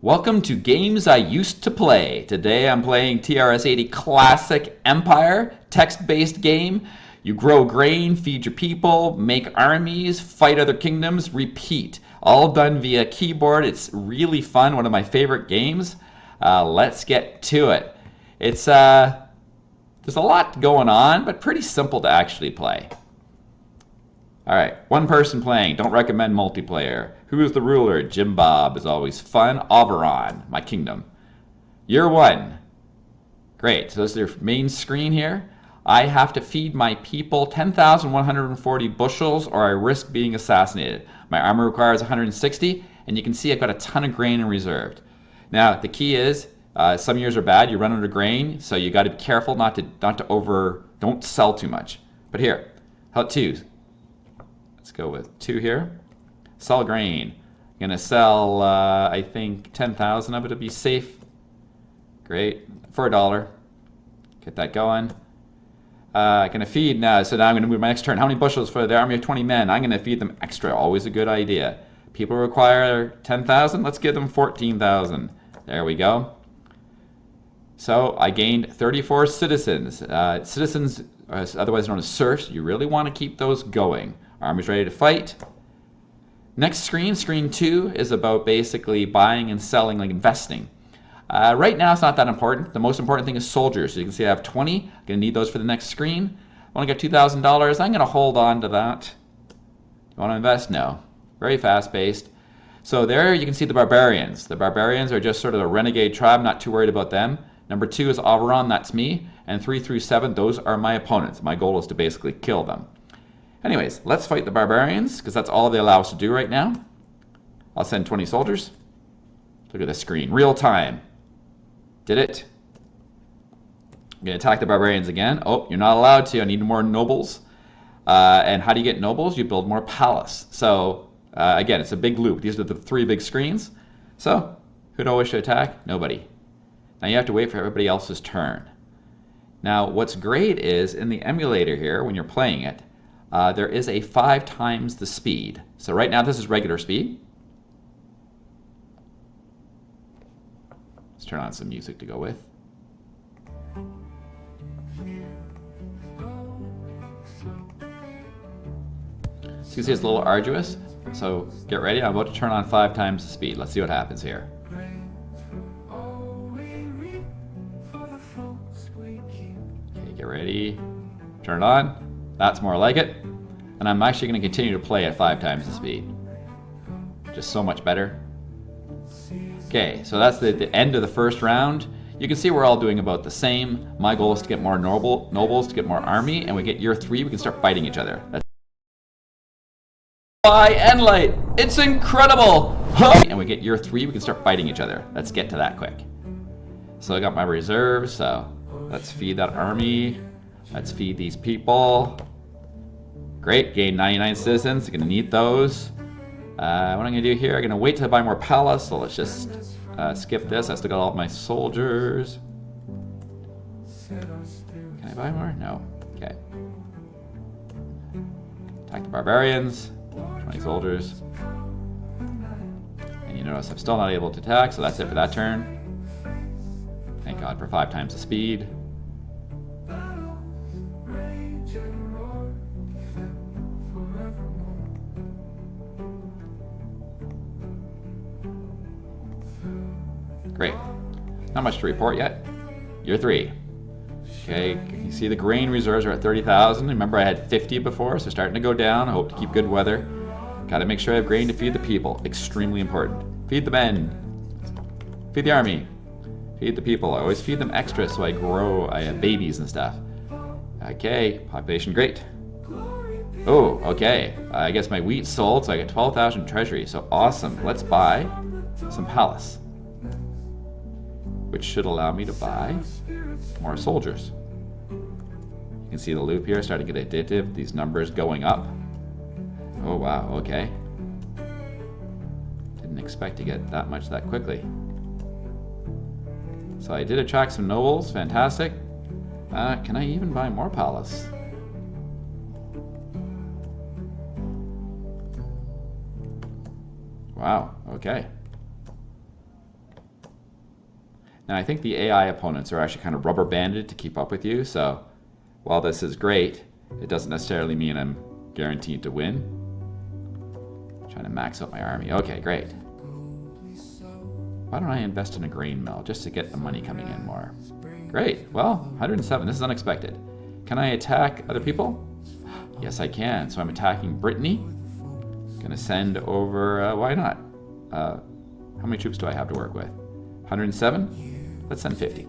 Welcome to Games I Used to Play. Today I'm playing TRS-80 Classic Empire, text-based game. You grow grain, feed your people, make armies, fight other kingdoms, repeat. All done via keyboard. It's really fun, one of my favorite games. Let's get to it. There's a lot going on, but pretty simple to actually play. Alright, one person playing. Don't recommend multiplayer. Who is the ruler? Jim Bob is always fun. Oberon, my kingdom. Year 1. Great, so this is your main screen here. I have to feed my people 10,140 bushels or I risk being assassinated. My armor requires 160, and you can see I've got a ton of grain in reserved. Now, the key is, some years are bad, you run out of grain, so you got to be careful don't sell too much. But here, how to? Let's go with 2 here. Sell grain. I'm going to sell, I think, 10,000 of it to be safe. Great. For $1. Get that going. I'm going to feed now. So now I'm going to move my next turn. How many bushels for the army of 20 men? I'm going to feed them extra. Always a good idea. People require 10,000. Let's give them 14,000. There we go. So I gained 34 citizens. Citizens, otherwise known as serfs, you really want to keep those going. Army's ready to fight. Next screen, screen 2, is about basically buying and selling, like investing. Right now it's not that important. The most important thing is soldiers. So you can see I have 20. I'm going to need those for the next screen. I want to get $2,000. I'm going to hold on to that. You want to invest? No. Very fast-paced. So there you can see the barbarians. The barbarians are just sort of a renegade tribe, not too worried about them. Number 2 is Oberon, that's me. And 3 through 7, those are my opponents. My goal is to basically kill them. Anyways, let's fight the barbarians, because that's all they allow us to do right now. I'll send 20 soldiers. Look at the screen. Real time. Did it. I'm going to attack the barbarians again. Oh, you're not allowed to. I need more nobles. And how do you get nobles? You build more palace. So, again, it's a big loop. These are the 3 big screens. So, who do I wish to attack? Nobody. Now you have to wait for everybody else's turn. Now, what's great is, in the emulator here, when you're playing it, there is a 5 times the speed. So right now this is regular speed. Let's turn on some music to go with. So you can see it's a little arduous. So get ready. I'm about to turn on 5 times the speed. Let's see what happens here. Okay, get ready. Turn it on. That's more like it. And I'm actually going to continue to play at 5 times the speed. Just so much better. Okay, so that's the end of the first round. You can see we're all doing about the same. My goal is to get more nobles, to get more army, and we get year 3, we can start fighting each other. That's and light. It's incredible! And we get year 3, we can start fighting each other. Let's get to that quick. So I got my reserves, so let's feed that army. Let's feed these people. Great, gain 99 citizens. I'm going to need those. What I'm going to do here, I'm going to wait till I buy more palace. So let's just skip this. I still got all of my soldiers. Can I buy more? No. Okay. Attack the barbarians. 20 soldiers. And you notice I'm still not able to attack, so that's it for that turn. Thank God for 5 times the speed. Great. Not much to report yet. Year 3. Okay, you see the grain reserves are at 30,000. Remember I had 50 before, so starting to go down. I hope to keep good weather. Gotta make sure I have grain to feed the people. Extremely important. Feed the men. Feed the army. Feed the people. I always feed them extra so I have babies and stuff. Okay, population great. Oh, okay. I guess my wheat sold, so I got 12,000 treasury. So awesome. Let's buy some palace, which should allow me to buy more soldiers. You can see the loop here starting to get addictive, these numbers going up. Oh wow, okay. Didn't expect to get that much that quickly. So I did attract some nobles, fantastic. Can I even buy more palace? Wow, okay. And I think the AI opponents are actually kind of rubber banded to keep up with you. So while this is great, it doesn't necessarily mean I'm guaranteed to win. I'm trying to max out my army. Okay, great. Why don't I invest in a grain mill just to get the money coming in more? Great. Well, 107. This is unexpected. Can I attack other people? Yes, I can. So I'm attacking Brittany. Gonna send over, why not? How many troops do I have to work with? 107? Let's send 50.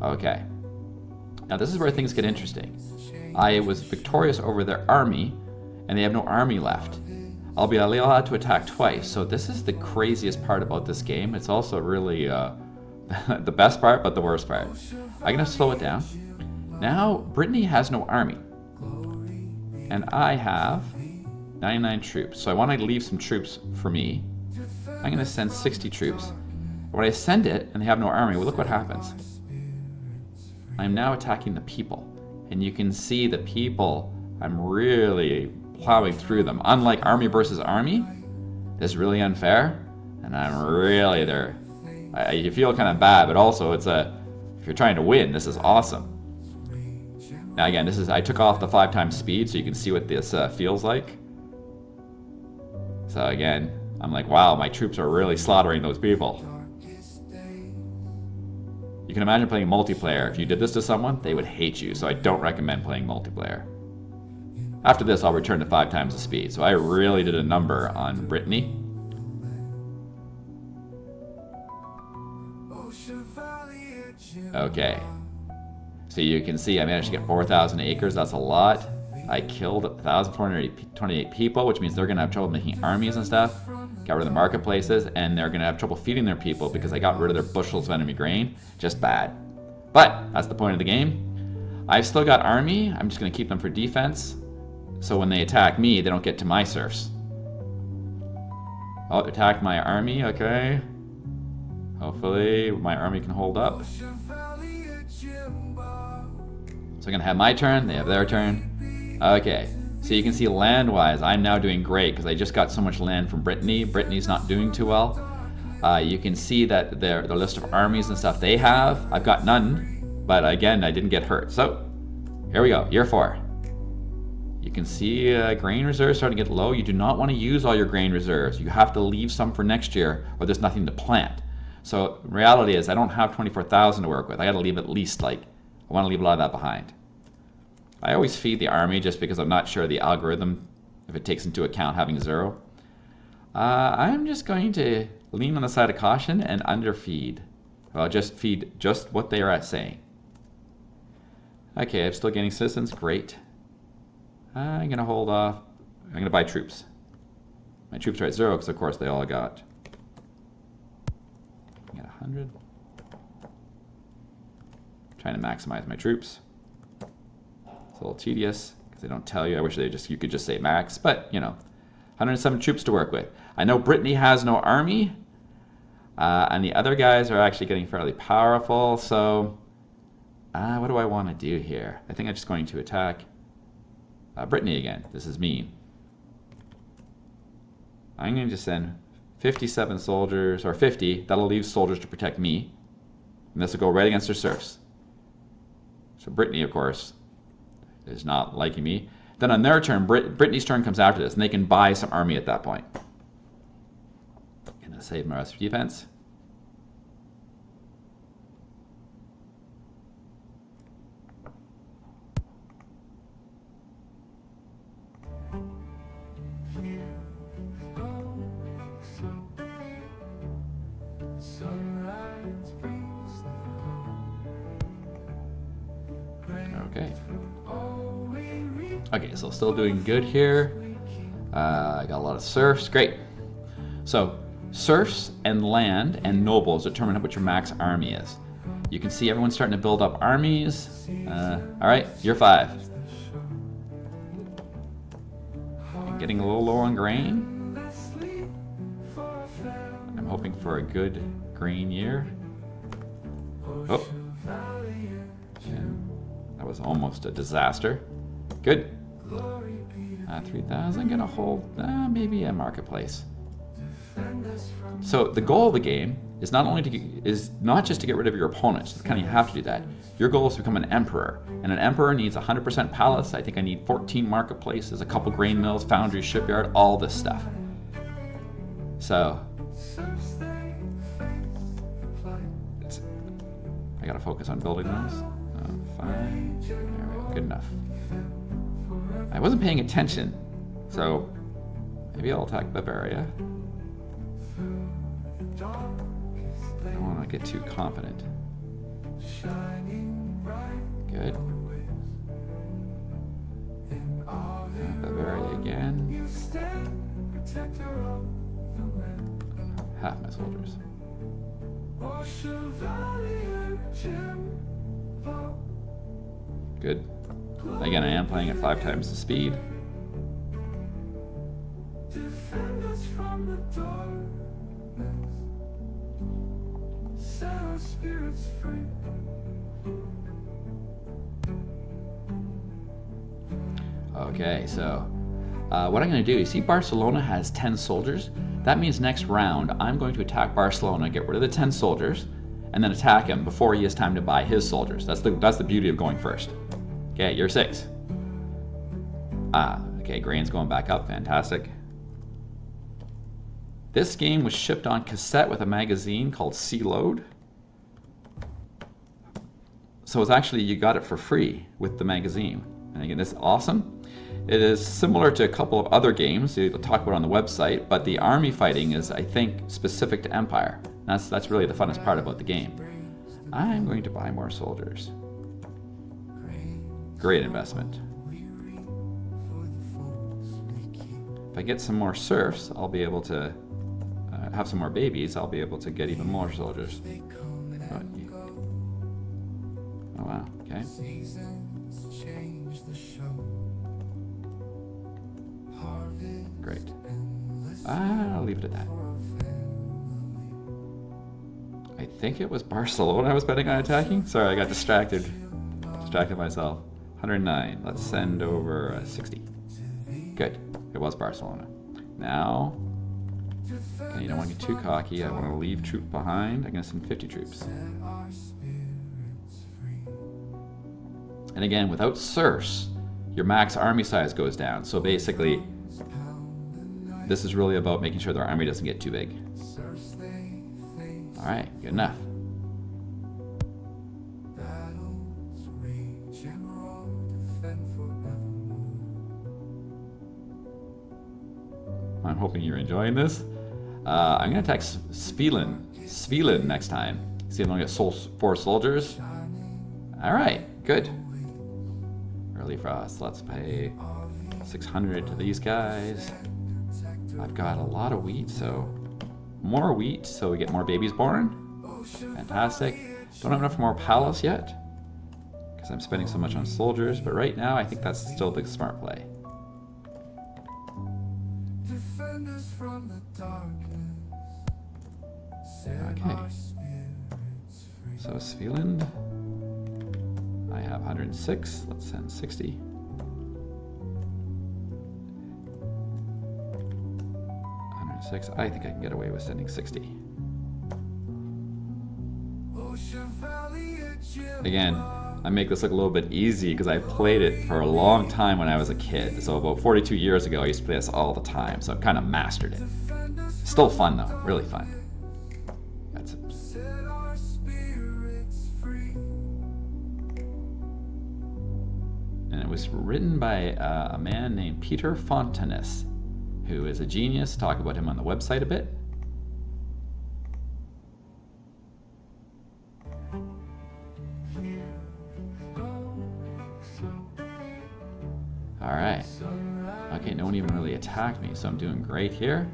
Okay. Now this is where things get interesting. I was victorious over their army, and they have no army left. I'll be allowed to attack twice, so this is the craziest part about this game. It's also really the best part, but the worst part. I'm gonna slow it down. Now, Brittany has no army, and I have 99 troops, so I want to leave some troops for me. I'm gonna send 60 troops. When I send it, and they have no army, well, look what happens. I'm now attacking the people, and you can see the people, I'm really plowing through them. Unlike army versus army, this is really unfair, and I'm really there. You feel kind of bad, but also if you're trying to win, this is awesome. Now again, I took off the 5 times speed, so you can see what this feels like. So again, I'm like, wow, my troops are really slaughtering those people. You can imagine playing multiplayer. If you did this to someone, they would hate you, so I don't recommend playing multiplayer. After this, I'll return to 5 times the speed. So I really did a number on Brittany. Okay. So you can see I managed to get 4,000 acres. That's a lot. I killed 1,428 people, which means they're going to have trouble making armies and stuff. Got rid of the marketplaces, and they're going to have trouble feeding their people because I got rid of their bushels of enemy grain. Just bad. But that's the point of the game. I've still got army. I'm just going to keep them for defense. So when they attack me, they don't get to my serfs. Oh, attack my army, okay. Hopefully my army can hold up. So I'm gonna have my turn, they have their turn. Okay, so you can see land-wise, I'm now doing great because I just got so much land from Brittany. Brittany's not doing too well. You can see that the list of armies and stuff they have, I've got none, but again, I didn't get hurt. So, here we go, year 4. You can see grain reserves starting to get low. You do not want to use all your grain reserves. You have to leave some for next year or there's nothing to plant. So reality is I don't have 24,000 to work with. I got to leave at least I want to leave a lot of that behind. I always feed the army just because I'm not sure the algorithm, if it takes into account having 0. I'm just going to lean on the side of caution and underfeed. Well, just feed just what they are saying. Okay, I'm still getting citizens. Great. I'm going to hold off. I'm going to buy troops. My troops are at 0 because, of course, they all got. I got 100. Trying to maximize my troops. It's a little tedious because they don't tell you. I wish you could just say max, but you know, 107 troops to work with. I know Brittany has no army, and the other guys are actually getting fairly powerful. So, what do I want to do here? I think I'm just going to attack. Brittany again. This is mean. I'm going to just send 57 soldiers, or 50. That'll leave soldiers to protect me. And this will go right against their serfs. So Brittany, of course, is not liking me. Then on their turn, Brittany's turn comes after this, and they can buy some army at that point. I'm going to save my rest of defense. Okay, so still doing good here. I got a lot of serfs, great. So serfs and land and nobles determine what your max army is. You can see everyone's starting to build up armies. All right, year 5. I'm getting a little low on grain. I'm hoping for a good grain year. Oh, and that was almost a disaster. Good. 3,000, gonna hold maybe a marketplace. So the goal of the game is not just to get rid of your opponents. Kind of you have to do that. Your goal is to become an emperor, and an emperor needs 100% palace. I think I need 14 marketplaces, a couple grain mills, foundry, shipyard, all this stuff. So I gotta focus on building those. Fine. There we go. Good enough. I wasn't paying attention, so maybe I'll attack Bavaria. I don't want to get too confident. Good. Bavaria again. Half my soldiers. Good. Again, I am playing at 5 times the speed. Okay, so what I'm going to do, you see Barcelona has 10 soldiers. That means next round I'm going to attack Barcelona, get rid of the 10 soldiers, and then attack him before he has time to buy his soldiers. That's the beauty of going first. Okay, you're 6. Okay, grain's going back up. Fantastic. This game was shipped on cassette with a magazine called C-Load. So it's actually, you got it for free with the magazine. And again, this is awesome. It is similar to a couple of other games you'll talk about on the website, but the army fighting is, I think, specific to Empire. That's really the funnest part about the game. I'm going to buy more soldiers. Great investment. If I get some more serfs, I'll be able to have some more babies. I'll be able to get even more soldiers. Oh wow, okay. Great. I'll leave it at that. I think it was Barcelona I was betting on attacking. Sorry, I got distracted. Distracted myself. 109. Let's send over 60. Good. It was Barcelona. Now, okay, you don't want to get too cocky. I want to leave troops behind. I'm going to send 50 troops. And again, without serfs, your max army size goes down. So basically, this is really about making sure their army doesn't get too big. All right, good enough. I'm hoping you're enjoying this. I'm going to attack Svilin next time. See if I can get 4 soldiers. All right, good. Early frost. Let's pay 600 to these guys. I've got a lot of wheat, so more wheat, so we get more babies born. Fantastic. Don't have enough more palace yet, because I'm spending so much on soldiers, but right now I think that's still the smart play. Okay. So Sviland, I have 106. Let's send 60. I think I can get away with sending 60. Again, I make this look a little bit easy because I played it for a long time when I was a kid. So about 42 years ago, I used to play this all the time. So I've kind of mastered it. Still fun though, really fun. That's it. And it was written by a man named Peter Fontanes, who is a genius. Talk about him on the website a bit. All right. Okay, no one even really attacked me, so I'm doing great here.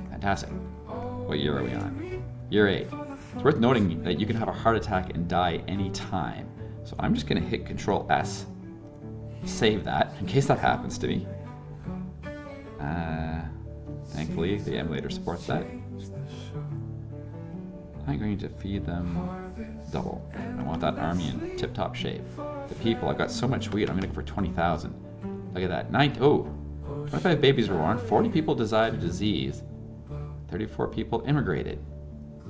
Fantastic. What year are we on? Year 8. It's worth noting that you can have a heart attack and die any time. So I'm just going to hit Control S, save that in case that happens to me. Thankfully, the emulator supports that. I'm going to feed them double. I want that army in tip-top shape. The people, I've got so much wheat, I'm going to go for 20,000. Look at that. 25 babies were born, 40 people died of disease. 34 people immigrated.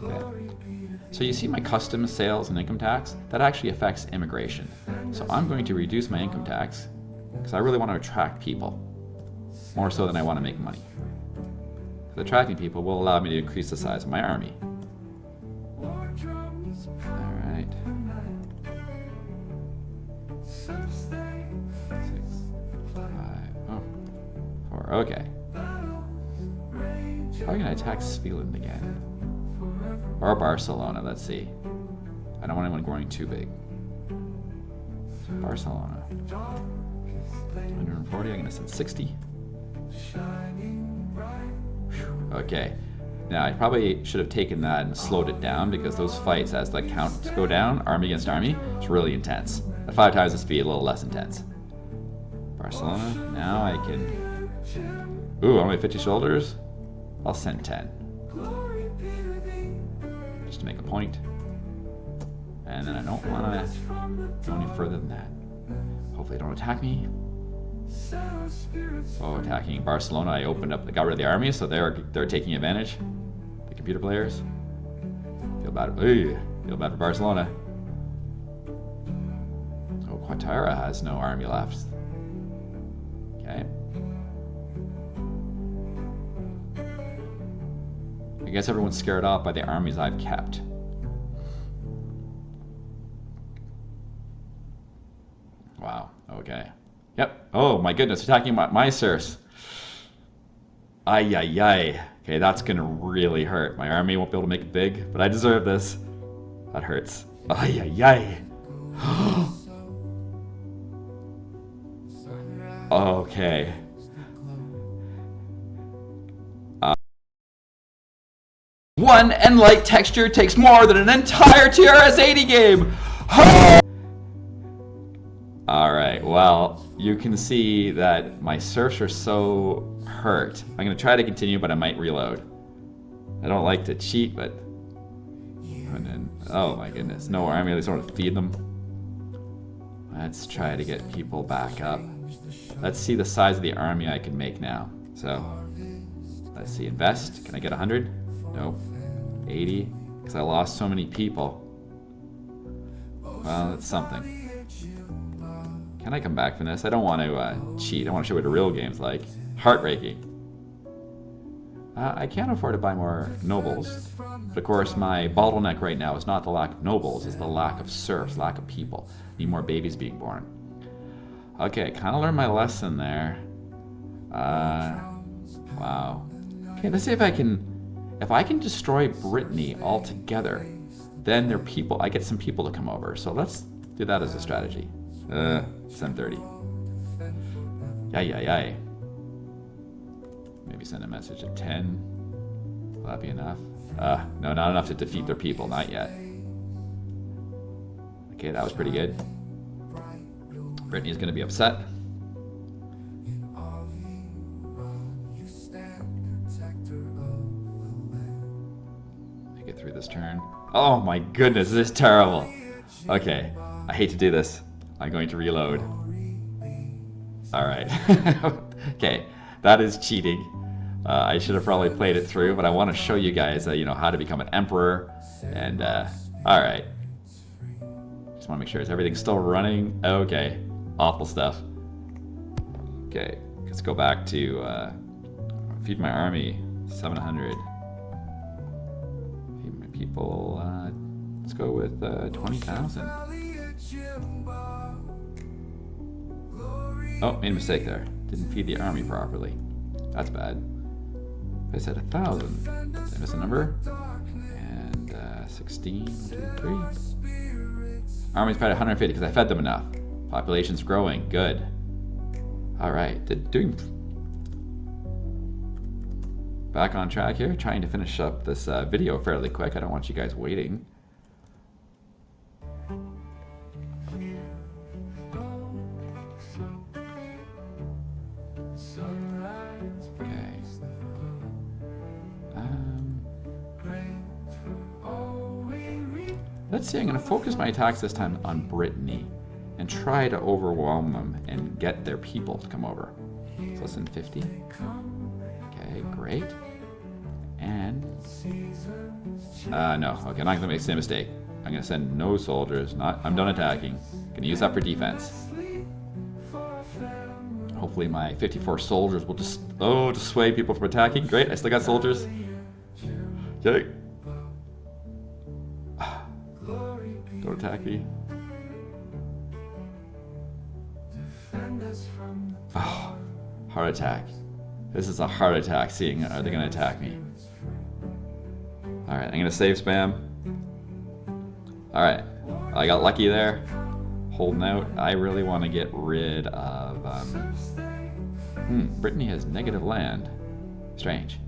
Okay. So you see my customs, sales, and income tax? That actually affects immigration. So I'm going to reduce my income tax because I really want to attract people, more so than I want to make money. Because attracting people will allow me to increase the size of my army. Alright. 6, 5, 4, okay. How can I attack Svealand again? Or Barcelona, let's see. I don't want anyone growing too big. So Barcelona. 140, I'm going to send 60. Whew, okay. Now, I probably should have taken that and slowed it down because those fights, as the counts go down, army against army, it's really intense. At 5 times the speed, a little less intense. Barcelona, now I can... Ooh, only 50 soldiers? I'll send 10. Just to make a point. And then I don't want to go any further than that. Hopefully they don't attack me. Oh, attacking Barcelona, I opened up, got rid of the army, so they're taking advantage. The computer players. Feel bad. Feel bad for Barcelona. Oh, Quatara has no army left. Okay. I guess everyone's scared off by the armies I've kept. Wow, okay. Yep. Oh my goodness, attacking my serfs. Ay, ay, ay. Okay, that's gonna really hurt. My army won't be able to make it big, but I deserve this. That hurts. Ay, ay, ay. Okay. One end-like texture takes more than an entire TRS-80 game! Alright, well, you can see that my serfs are so hurt. I'm going to try to continue, but I might reload. I don't like to cheat, but... And then, oh my goodness, no army, at least I want to feed them. Let's try to get people back up. Let's see the size of the army I can make now. So, let's see, invest. Can I get 100? Nope. 80? Because I lost so many people. Well, it's something. Can I come back from this? I don't want to cheat. I want to show what a real game's like. Heartbreaking. I can't afford to buy more nobles. But of course, my bottleneck right now is not the lack of nobles, it's the lack of serfs, lack of people. Need more babies being born. Okay, I kind of learned my lesson there. Wow. Okay, let's see if I can... If I can destroy Brittany altogether, then I get some people to come over. So let's do that as a strategy. 730. Yay. Maybe send a message at 10. Will that be enough? No, not enough to defeat their people. Not yet. Okay, that was pretty good. Brittany's going to be upset. Make it through this turn. Oh my goodness, this is terrible. Okay, I hate to do this. I'm going to reload. Alright. Okay, that is cheating. I should have probably played it through, but I want to show you guys, how to become an emperor. And, alright. Just want to make sure, is everything still running? Okay. Awful stuff. Okay, let's go back to feed my army. 700. Feed my people. Let's go with 20,000. Oh, made a mistake there. Didn't feed the army properly. That's bad. I said 1,000. Did I miss a number? And 16, 2, 3. Army's probably 150 because I fed them enough. Population's growing. Good. Alright. Doing... Back on track here. Trying to finish up this video fairly quick. I don't want you guys waiting. Let's see, I'm going to focus my attacks this time on Brittany and try to overwhelm them and get their people to come over. So less than 50. Okay, great. And No. Okay, I'm not gonna make the same mistake. I'm gonna send no soldiers. I'm done attacking. Gonna use that for defense. Hopefully my 54 soldiers will just dissuade people from attacking. Great, I still got soldiers. Okay. Don't attack me. Oh, heart attack. This is a heart attack, seeing are they gonna attack me? Alright, I'm gonna save spam. Alright, I got lucky there. Holding out. I really want to get rid of... Brittany has negative land. Strange.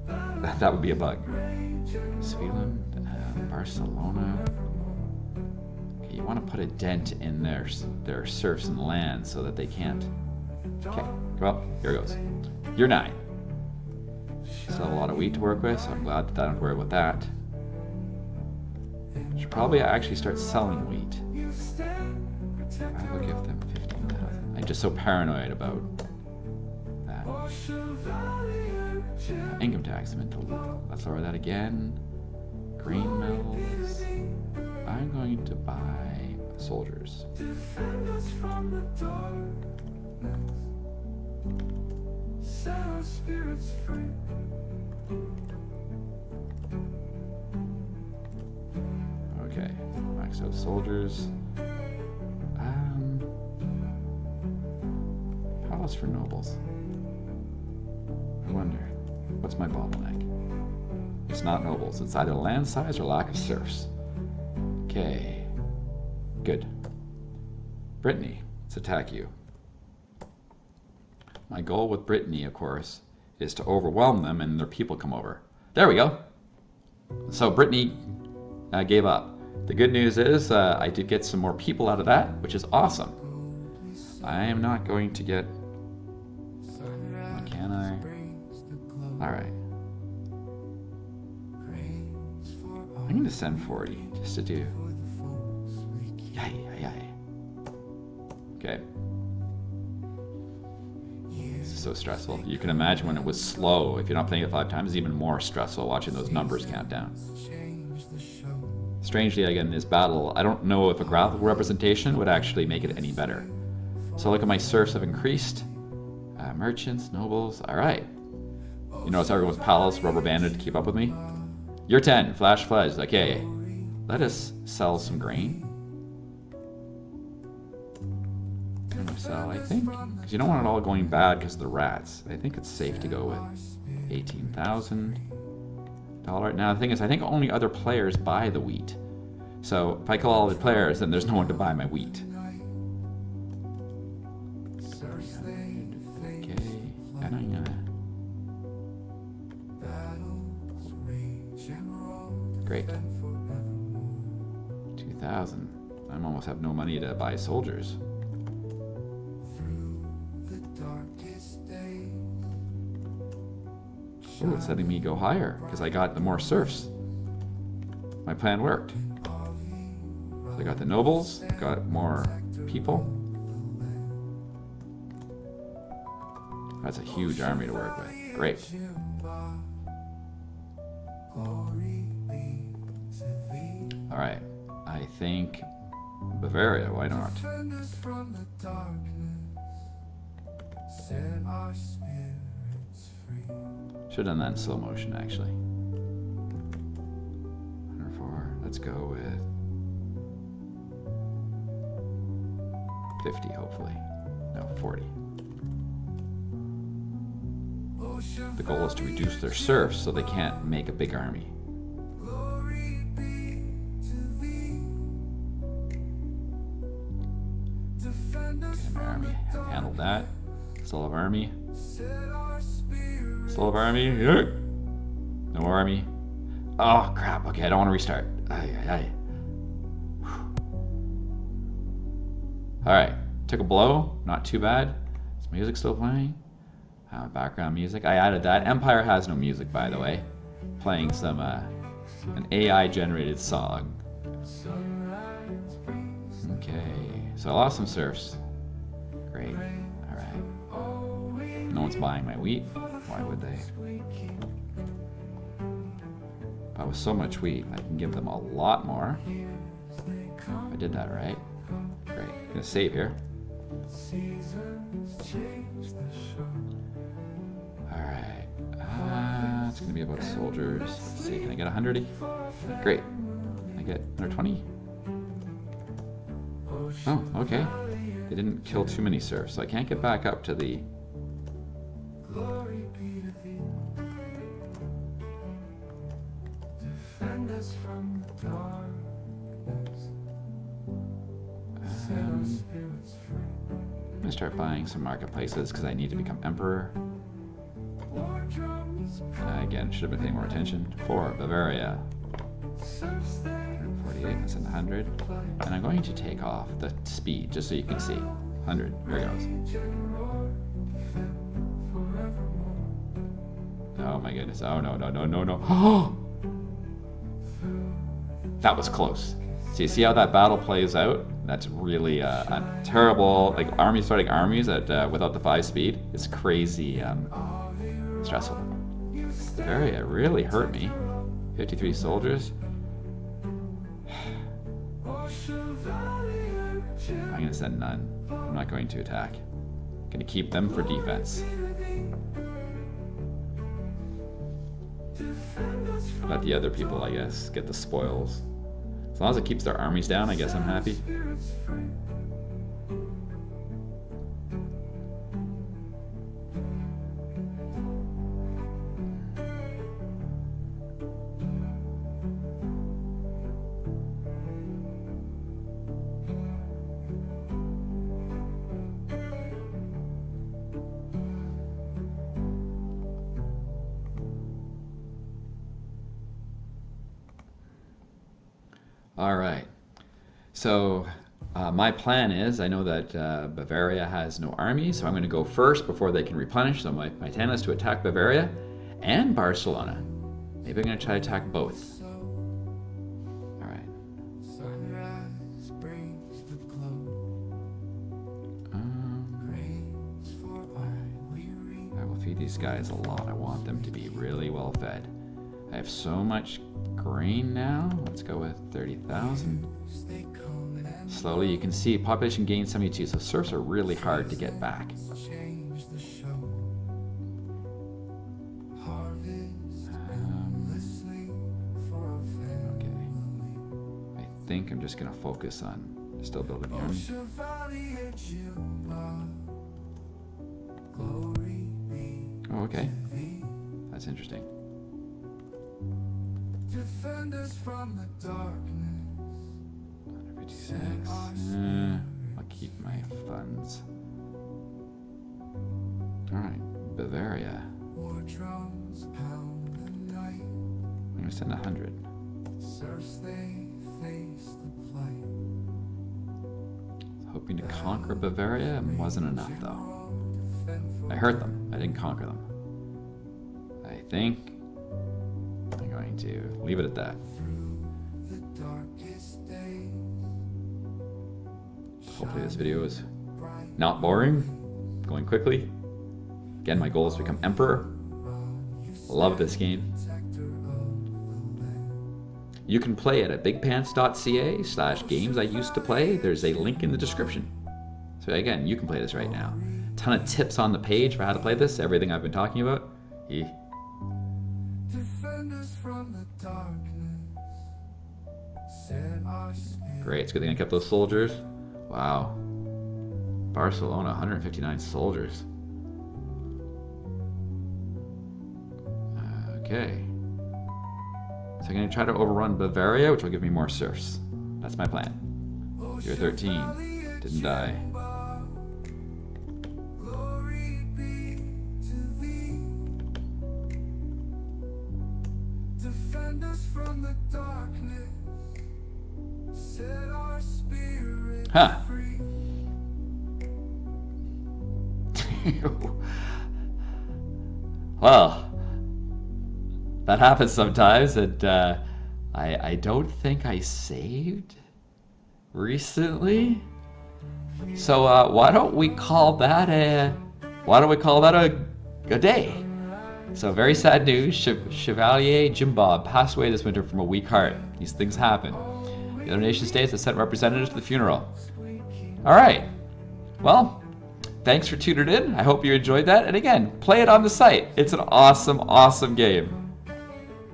That would be a bug. Sweden, Barcelona. Okay, you want to put a dent in their serfs and land so that they can't... Okay, well, here goes. You're 9. Still have a lot of wheat to work with, so I'm glad that I don't worry about that. Should probably actually start selling wheat. I will give them 15,000. I'm just so paranoid about that. Income tax. Let's lower that again. Grain mills. I'm going to buy soldiers. Okay, max out soldiers. Palace for nobles. I wonder, what's my bottleneck? It's not nobles. It's either land size or lack of serfs. Okay, good. Brittany, let's attack you. My goal with Brittany, of course, is to overwhelm them and their people come over. There we go. So Brittany gave up. The good news is I did get some more people out of that, which is awesome. I am not going to get... Can I? Alright. I'm going to send 40 just to do... Yay. Okay. This is so stressful. You can imagine when it was slow. If you're not playing it 5 times, it's even more stressful watching those numbers count down. Strangely, again, in this battle, I don't know if a graphical representation would actually make it any better. So look at my serfs have increased. Merchants, nobles, alright. You notice everyone's palace rubber banded to keep up with me? You're 10, flash fledged. Okay, let us sell some grain. I'm gonna sell, I think, because you don't want it all going bad because of the rats. I think it's safe to go with $18,000. Now the thing is, I think only other players buy the wheat. So if I kill all the players, then there's no one to buy my wheat. Great. 2,000. I almost have no money to buy soldiers. Oh, it's letting me go higher because I got the more serfs. My plan worked. So I got the nobles, got more people. That's a huge army to work with. Great. Alright, I think Bavaria, why not? Should have done that in slow motion, actually. 104, let's go with 50, hopefully. No, 40. The goal is to reduce their serfs so they can't make a big army. Okay, my army handled that. Still have army. Still have army. No army. Oh crap. Okay, I don't want to restart. Alright, took a blow. Not too bad. Is music still playing? Background music. I added that. Empire has no music, by the way. Playing some an AI generated song. Okay, so I lost some serfs. Great. Alright. No one's buying my wheat. Why would they? with so much wheat, I can give them a lot more. I did that right. Great. I'm gonna save here. Alright. It's gonna be about soldiers. Let's see, can I get 100? Great. Can I get 120? Oh, okay. They didn't kill too many serfs, so I can't get back up to the... I'm gonna start buying some marketplaces because I need to become emperor. Again, should have been paying more attention. For Bavaria. 148, that's in 100. And I'm going to take off the speed just so you can see. 100, here it goes. Oh my goodness, oh no, no, no, no, no. That was close. So you see how that battle plays out? That's really a terrible, like armies starting armies at without the 5 speed. It's crazy stressful. Bavaria really hurt me. 53 soldiers. I'm gonna send none. I'm not going to attack. I'm gonna keep them for defense. Let the other people, I guess, get the spoils. As long as it keeps their armies down, I guess I'm happy. All right, so my plan is, I know that Bavaria has no army, so I'm going to go first before they can replenish. So my plan is to attack Bavaria and Barcelona. Maybe I'm going to try to attack both. All right. I will feed these guys a lot. I want them to be really well fed. I have so much grain now. Let's go with 30,000. Slowly, you can see population gain 72, so serfs are really hard to get back. Okay. I think I'm just going to focus on still building the army. Oh, okay. That's interesting. Defend us from the darkness. 156. I'll keep my funds. Alright, Bavaria. I'm going to send 100. Hoping to conquer Bavaria. It wasn't enough though. I hurt them. I didn't conquer them. I think I'm going to leave it at that. Hopefully this video is not boring, going quickly. Again, my goal is to become emperor. Love this game. You can play it at bigpants.ca/games I used to play. There's a link in the description. So again, you can play this right now. A ton of tips on the page for how to play this, everything I've been talking about. Great, it's a good thing I kept those soldiers. Wow. Barcelona, 159 soldiers. Okay. So I'm going to try to overrun Bavaria, which will give me more serfs. That's my plan. You're 13. Didn't die. Defend us from the darkness. Set our spirit free. Well, that happens sometimes, and I don't think I saved recently. So why don't we call that a day? So very sad news. Chevalier Jim Bob passed away this winter from a weak heart. These things happen. The other nation states have sent representatives to the funeral. All right. Well, thanks for tuning in. I hope you enjoyed that. And again, play it on the site. It's an awesome, awesome game.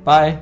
Bye.